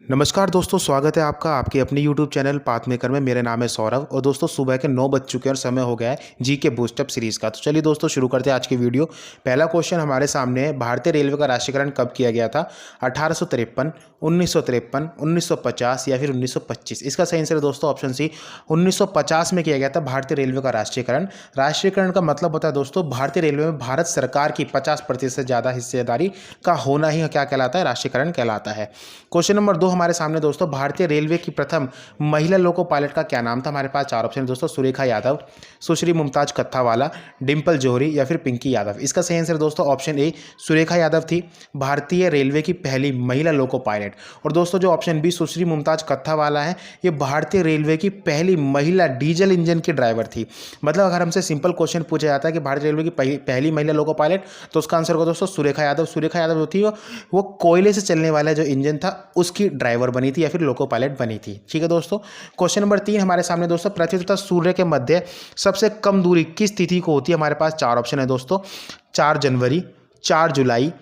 नमस्कार दोस्तों, स्वागत है आपका आपके अपने YouTube चैनल पाथ मेकर में। मेरा नाम है सौरभ और दोस्तों सुबह के 9 बज चुके हैं और समय हो गया है जीके बूस्टअप सीरीज़ का। तो चलिए दोस्तों शुरू करते हैं आज की वीडियो। पहला क्वेश्चन हमारे सामने है, भारतीय रेलवे का राष्ट्रीयकरण कब किया गया था? 1853, 1953, 1950 या फिर 1925? इसका सही आंसर है दोस्तों ऑप्शन सी, 1950 में किया गया था भारतीय रेलवे का राष्ट्रीयकरण। राष्ट्रीयकरण का मतलब होता है दोस्तों भारतीय रेलवे में भारत सरकार की 50% से ज़्यादा हिस्सेदारी का होना ही क्या कहलाता है? राष्ट्रीयकरण कहलाता है। क्वेश्चन नंबर 2 हमारे सामने दोस्तों, भारतीय रेलवे की प्रथम महिला लोको पायलट का क्या नाम था? हमारे पास 4 ऑप्शन है दोस्तों, सुरेखा यादव, सुश्री मुमताज कत्थावाला, डिम्पल जोहरी या फिर पिंकी यादव। इसका सही आंसर दोस्तों ऑप्शन ए, सुरेखा यादव थी भारतीय रेलवे की पहली महिला लोको पायलट। और दोस्तों जो ऑप्शन बी सुश्री मुमताज कत्थावाला है, ये भारतीय रेलवे की पहली महिला डीजल इंजन की ड्राइवर थी। मतलब अगर हमसे सिंपल क्वेश्चन पूछा जाता है कि भारतीय रेलवे की पहली महिला लोको पायलट, तो उसका आंसर होगा दोस्तों सुरेखा यादव। सुरेखा यादव जो थी वो कोयले से चलने वाला जो इंजन था उसकी ड्राइवर बनी थी या फिर लोको पायलट बनी थी। ठीक है दोस्तों। क्वेश्चन नंबर 3 हमारे सामने दोस्तों, पृथ्वी तथा सूर्य के मध्य सबसे कम दूरी किस तिथि को होती है? हमारे पास 4 ऑप्शन है दोस्तों, 4 जनवरी, 4 जुलाई,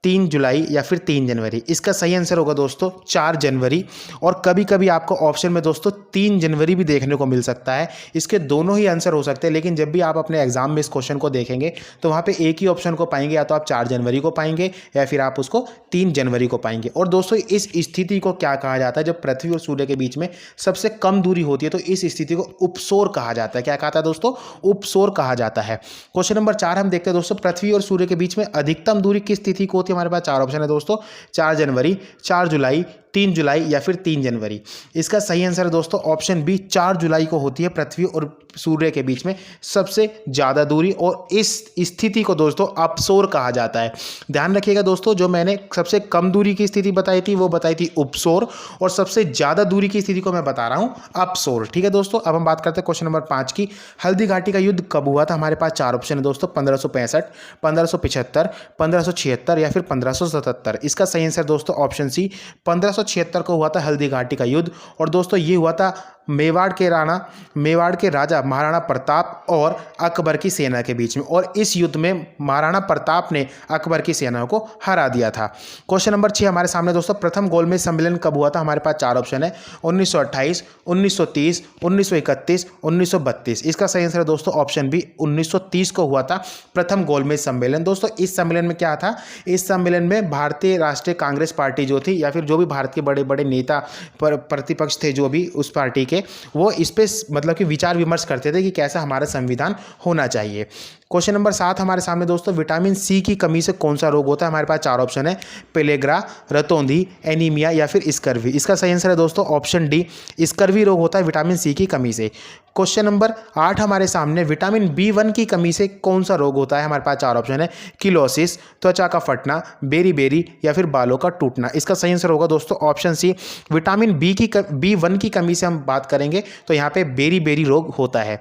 3 जुलाई या फिर 3 जनवरी। इसका सही आंसर होगा दोस्तों 4 जनवरी। और कभी कभी आपको ऑप्शन में दोस्तों 3 जनवरी भी देखने को मिल सकता है। इसके दोनों ही आंसर हो सकते हैं, लेकिन जब भी आप अपने एग्जाम में इस क्वेश्चन को देखेंगे तो वहाँ पे एक ही ऑप्शन को पाएंगे, या तो आप 4 जनवरी को पाएंगे या फिर आप उसको 3 जनवरी को पाएंगे। और दोस्तों इस स्थिति को क्या कहा जाता है? जब पृथ्वी और सूर्य के बीच में सबसे कम दूरी होती है तो इस स्थिति को उपसौर कहा जाता है। क्या कहता है दोस्तों? उपसौर कहा जाता है। क्वेश्चन नंबर 4 हम देखते हैं दोस्तों, पृथ्वी और सूर्य के बीच में अधिकतम दूरी किस तिथि को होती है? हमारे पास 4 ऑप्शन है दोस्तों, 4 जनवरी, 4 जुलाई, 3 जुलाई या फिर 3 जनवरी। इसका सही आंसर है दोस्तों ऑप्शन बी, 4 जुलाई को होती है पृथ्वी और सूर्य के बीच में सबसे ज़्यादा दूरी, और इस स्थिति को दोस्तों अपसौर कहा जाता है। ध्यान रखिएगा दोस्तों, जो मैंने सबसे कम दूरी की स्थिति बताई थी वो बताई थी उपसौर, और सबसे ज़्यादा दूरी की स्थिति को मैं बता रहा हूँ अपसौर। ठीक है दोस्तों। अब हम बात करते हैं क्वेश्चन नंबर 5 की। हल्दी घाटी का युद्ध कब हुआ था? हमारे पास 4 ऑप्शन है दोस्तों, 1565, 1575, 1576 या फिर 1577। इसका सही आंसर दोस्तों ऑप्शन सी, 1576 को हुआ था हल्दी घाटी का युद्ध। और दोस्तों ये हुआ था मेवाड़ के राजा महाराणा प्रताप और अकबर की सेना के बीच में, और इस युद्ध में महाराणा प्रताप ने अकबर की सेनाओं को हरा दिया था। क्वेश्चन नंबर 6 हमारे सामने दोस्तों, प्रथम गोलमेज सम्मेलन कब हुआ था? हमारे पास 4 ऑप्शन है, 1928, 1930, 1931, 1932। इसका सही आंसर है दोस्तों ऑप्शन बी, 1930 को हुआ था प्रथम गोलमेज सम्मेलन। दोस्तों इस सम्मेलन में क्या था? इस सम्मेलन में भारतीय राष्ट्रीय कांग्रेस पार्टी जो थी, या फिर जो भी भारत के बड़े बड़े नेता प्रतिपक्ष थे जो भी उस पार्टी के, वो इस पे मतलब कि विचार विमर्श करते थे कि कैसा हमारा संविधान होना चाहिए। क्वेश्चन नंबर 7 हमारे सामने दोस्तों, विटामिन सी की कमी से कौन सा रोग होता है? हमारे पास 4 ऑप्शन है, पेलेग्रा, रतौंधी, एनीमिया या फिर स्कर्वी। इसका सही आंसर है दोस्तों ऑप्शन डी, स्कर्वी रोग होता है विटामिन सी की कमी से। क्वेश्चन नंबर 8 हमारे सामने, विटामिन B1 की कमी से कौन सा रोग होता है? हमारे पास 4 ऑप्शन है, किलोसिस, त्वचा का फटना, बेरी या फिर बालों का टूटना। इसका सही आंसर होगा दोस्तों ऑप्शन सी, विटामिन B1 की कमी से हम बात करेंगे तो यहाँ पे बेरी रोग होता है।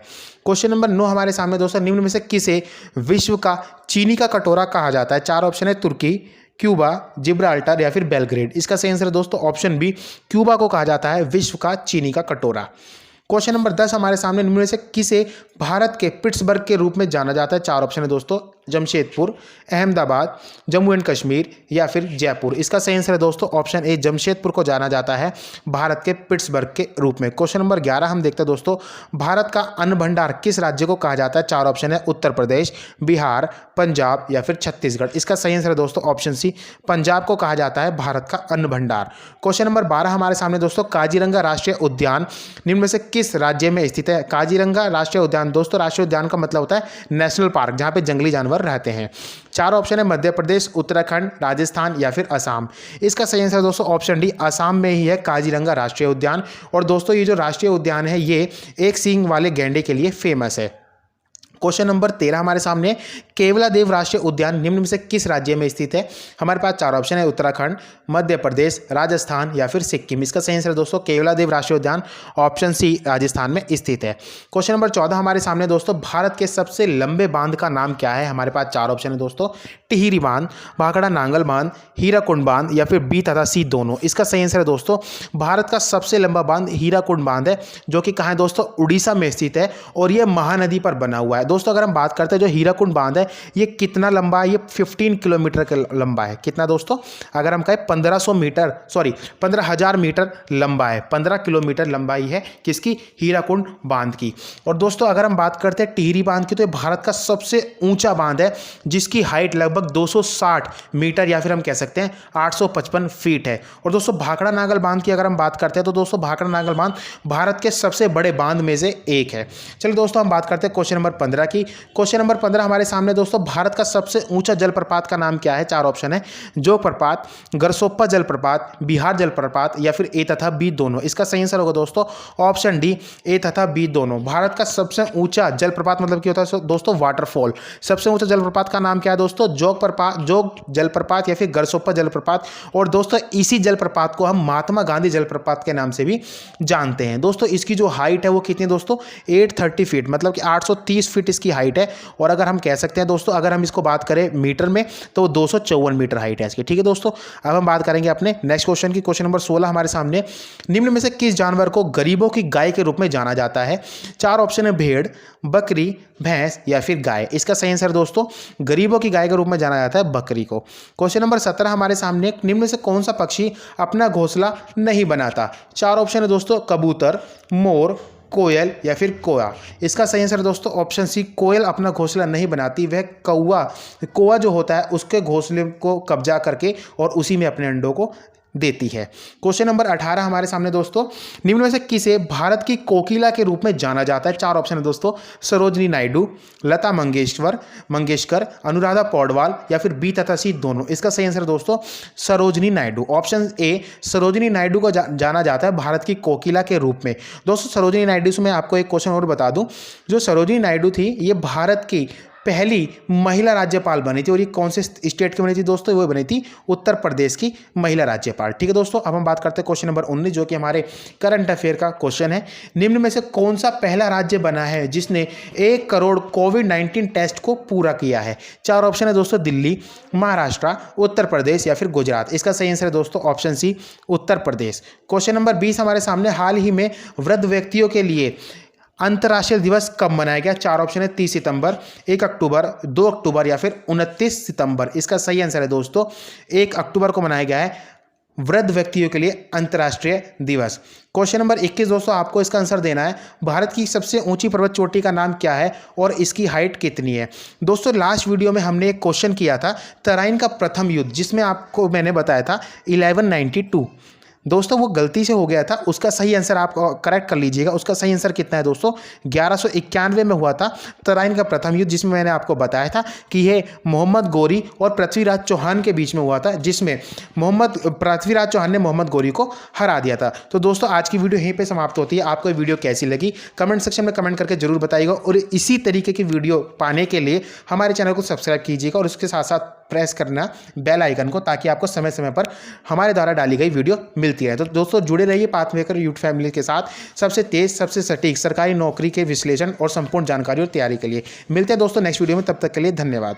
क्वेश्चन नंबर 9 हमारे सामने दोस्तों, निम्न में से किसे विश्व का चीनी का कटोरा कहा जाता है? 4 ऑप्शन है, तुर्की, क्यूबा, जिब्राल्टर या फिर बेलग्रेड। इसका सही आंसर है दोस्तों ऑप्शन बी, क्यूबा को कहा जाता है विश्व का चीनी का कटोरा। क्वेश्चन नंबर 10 हमारे सामने, निम्न में से किसे भारत के पिट्सबर्ग के रूप में जाना जाता है? 4 ऑप्शन है दोस्तों, जमशेदपुर, अहमदाबाद, जम्मू एंड कश्मीर या फिर जयपुर। इसका सही आंसर है दोस्तों ऑप्शन ए, जमशेदपुर को जाना जाता है भारत के पिट्सबर्ग के रूप में। क्वेश्चन नंबर 11 हम देखते हैं दोस्तों, भारत का अन्न भंडार किस राज्य को कहा जाता है? 4 ऑप्शन है, उत्तर प्रदेश, बिहार, पंजाब या फिर छत्तीसगढ़। इसका सही आंसर है दोस्तों ऑप्शन सी, पंजाब को कहा जाता है भारत का अन्न भंडार। क्वेश्चन नंबर 12 हमारे सामने दोस्तों, काजीरंगा राष्ट्रीय उद्यान निम्न में से किस राज्य में स्थित है? काजीरंगा राष्ट्रीय उद्यान दोस्तों, राष्ट्रीय उद्यान का मतलब होता है नेशनल पार्क, जहां पे जंगली जानवर रहते हैं। 4 ऑप्शन है, मध्य प्रदेश, उत्तराखंड, राजस्थान या फिर असम। इसका सही आंसर दोस्तों ऑप्शन डी, असम में ही है काजीरंगा राष्ट्रीय उद्यान। और दोस्तों ये जो राष्ट्रीय उद्यान है ये एक सींग वाले गैंडे के लिए फेमस है। क्वेश्चन नंबर 13 हमारे सामने, केवलादेव राष्ट्रीय उद्यान निम्न में से किस राज्य में स्थित है? हमारे पास 4 ऑप्शन है, उत्तराखंड, मध्य प्रदेश, राजस्थान या फिर सिक्किम। इसका सही आंसर दोस्तों केवलादेव राष्ट्रीय उद्यान ऑप्शन सी, राजस्थान में स्थित है। क्वेश्चन नंबर 14 हमारे सामने दोस्तों, भारत के सबसे लंबे बांध का नाम क्या है? हमारे पास 4 ऑप्शन है दोस्तों, टिहरी बांध, भाखड़ा नांगल बांध, हीराकुंड बांध या फिर बी तथा सी दोनों। इसका सही आंसर है दोस्तों, भारत का सबसे लंबा बांध हीराकुंड बांध है, जो कि कहाँ है दोस्तों? उड़ीसा में स्थित है, और यह महानदी पर बना हुआ है। दोस्तों अगर हम बात करते हैं जो हीराकुंड बांध है है ये कितना लंबा है, ये 15 किलोमीटर का लंबा है। कितना दोस्तों, अगर हम कहें 15,000 मीटर लंबा है, 15 किलोमीटर लंबाई है किसकी, हीराकुंड बांध की। और दोस्तों अगर हम बात करते हैं टिहरी बांध की, तो ये भारत का सबसे ऊंचा बांध है जिसकी हाइट लगभग 260 मीटर या फिर हम कह सकते हैं 855 फीट है। और दोस्तों भाखड़ा नागल बांध की अगर हम बात करते हैं तो दोस्तों भाखड़ा नागल बांध भारत के सबसे बड़े बांध में से एक है। चलिए दोस्तों हम बात करते हैं क्वेश्चन नंबर 15 की। क्वेश्चन नंबर 15 हमारे सामने दोस्तों, भारत का सबसे ऊंचा जलप्रपात का नाम क्या है? 4 ऑप्शन है, जोग प्रपात, गरसोप्पा जलप्रपात, बिहार जलप्रपात या फिर ए तथा बी दोनों। इसका सही आंसर होगा दोस्तों ऑप्शन डी, ए तथा बी दोनों। भारत का सबसे ऊंचा जलप्रपात मतलब क्या होता है दोस्तों, वाटरफॉल। सबसे ऊंचा जलप्रपात का नाम क्या है दोस्तों, जोग जलप्रपात या फिर गरसोप्पा जलप्रपात। और दोस्तों इसी जलप्रपात को हम महात्मा गांधी जलप्रपात के नाम से भी जानते हैं। दोस्तों इसकी जो हाइट है वो कितनी दोस्तों, 830 फीट, मतलब कि 830 फीट इसकी हाइट है। और अगर हम कह सकते हैं दोस्तों, अगर हम इसको बात करें मीटर में तो 254 मीटर हाइट है इसकी। ठीक है दोस्तों, अब हम बात करेंगे अपने नेक्स्ट क्वेश्चन की। क्वेश्चन नंबर 16 हमारे सामने, निम्न में से किस जानवर को गरीबों की गाय के रूप में जाना जाता है? 4 ऑप्शन है, भेड़, बकरी, भैंस या फिर गाय। इसका सही आंसर दोस्तों, गरीबों की गाय के रूप में जाना जाता है बकरी को। क्वेश्चन नंबर 17 हमारे सामने, निम्न में से कौन सा पक्षी अपना घोंसला नहीं बनाता? 4 ऑप्शन है दोस्तों, कबूतर, मोर, कोयल या फिर कोया। इसका सही आंसर दोस्तों ऑप्शन सी, कोयल अपना घोंसला नहीं बनाती, वह कौवा जो होता है उसके घोंसले को कब्जा करके और उसी में अपने अंडों को देती है। क्वेश्चन नंबर 18 हमारे सामने दोस्तों, निम्न में से किसे भारत की कोकिला के रूप में जाना जाता है? 4 ऑप्शन है दोस्तों, सरोजनी नायडू, लता मंगेशकर, अनुराधा पौडवाल या फिर बी तथा सी दोनों। इसका सही आंसर दोस्तों सरोजनी नायडू, ऑप्शन ए, सरोजनी नायडू को जाना जाता है भारत की कोकिला के रूप में। दोस्तों सरोजनी नायडू से मैं आपको एक क्वेश्चन और बता दूं, जो सरोजनी नायडू थी ये भारत की पहली महिला राज्यपाल बनी थी। और ये कौन से स्टेट की बनी थी दोस्तों, वो बनी थी उत्तर प्रदेश की महिला राज्यपाल। ठीक है दोस्तों, अब हम बात करते हैं क्वेश्चन नंबर 19 जो कि हमारे करंट अफेयर का क्वेश्चन है। निम्न में से कौन सा पहला राज्य बना है जिसने 1 करोड़ कोविड-19 टेस्ट को पूरा किया है? 4 ऑप्शन है दोस्तों, दिल्ली, महाराष्ट्र, उत्तर प्रदेश या फिर गुजरात। इसका सही आंसर है दोस्तों option C, Uttar Pradesh. Question number 20 हमारे सामने, हाल ही में वृद्ध व्यक्तियों के लिए अंतर्राष्ट्रीय दिवस कब मनाया गया? 4 ऑप्शन है, 30 सितंबर, 1 अक्टूबर, 2 अक्टूबर या फिर 29 सितंबर। इसका सही आंसर है दोस्तों 1 अक्टूबर को मनाया गया है वृद्ध व्यक्तियों के लिए अंतर्राष्ट्रीय दिवस। क्वेश्चन नंबर 21 दोस्तों, आपको इसका आंसर देना है, भारत की सबसे ऊंची पर्वत चोटी का नाम क्या है और इसकी हाइट कितनी है? दोस्तों लास्ट वीडियो में हमने एक क्वेश्चन किया था तराइन का प्रथम युद्ध, जिसमें आपको मैंने बताया था 1192। दोस्तों वो गलती से हो गया था, उसका सही आंसर आप करेक्ट कर लीजिएगा। उसका सही आंसर कितना है दोस्तों, 1191 में हुआ था तराइन का प्रथम युद्ध, जिसमें मैंने आपको बताया था कि ये मोहम्मद गोरी और पृथ्वीराज चौहान के बीच में हुआ था, जिसमें पृथ्वीराज चौहान ने मोहम्मद गोरी को हरा दिया था। तो दोस्तों आज की वीडियो यहीं पर समाप्त होती है। आपको ये वीडियो कैसी लगी कमेंट सेक्शन में कमेंट करके जरूर बताइएगा। और इसी तरीके की वीडियो पाने के लिए हमारे चैनल को सब्सक्राइब कीजिएगा और उसके साथ साथ प्रेस करना बेल आइकन को, ताकि आपको समय समय पर हमारे द्वारा डाली गई वीडियो मिलती है। तो दोस्तों जुड़े रहिए पाथमेकर यूट्यूब फैमिली के साथ, सबसे तेज सबसे सटीक सरकारी नौकरी के विश्लेषण और संपूर्ण जानकारी और तैयारी के लिए। मिलते हैं दोस्तों नेक्स्ट वीडियो में, तब तक के लिए धन्यवाद।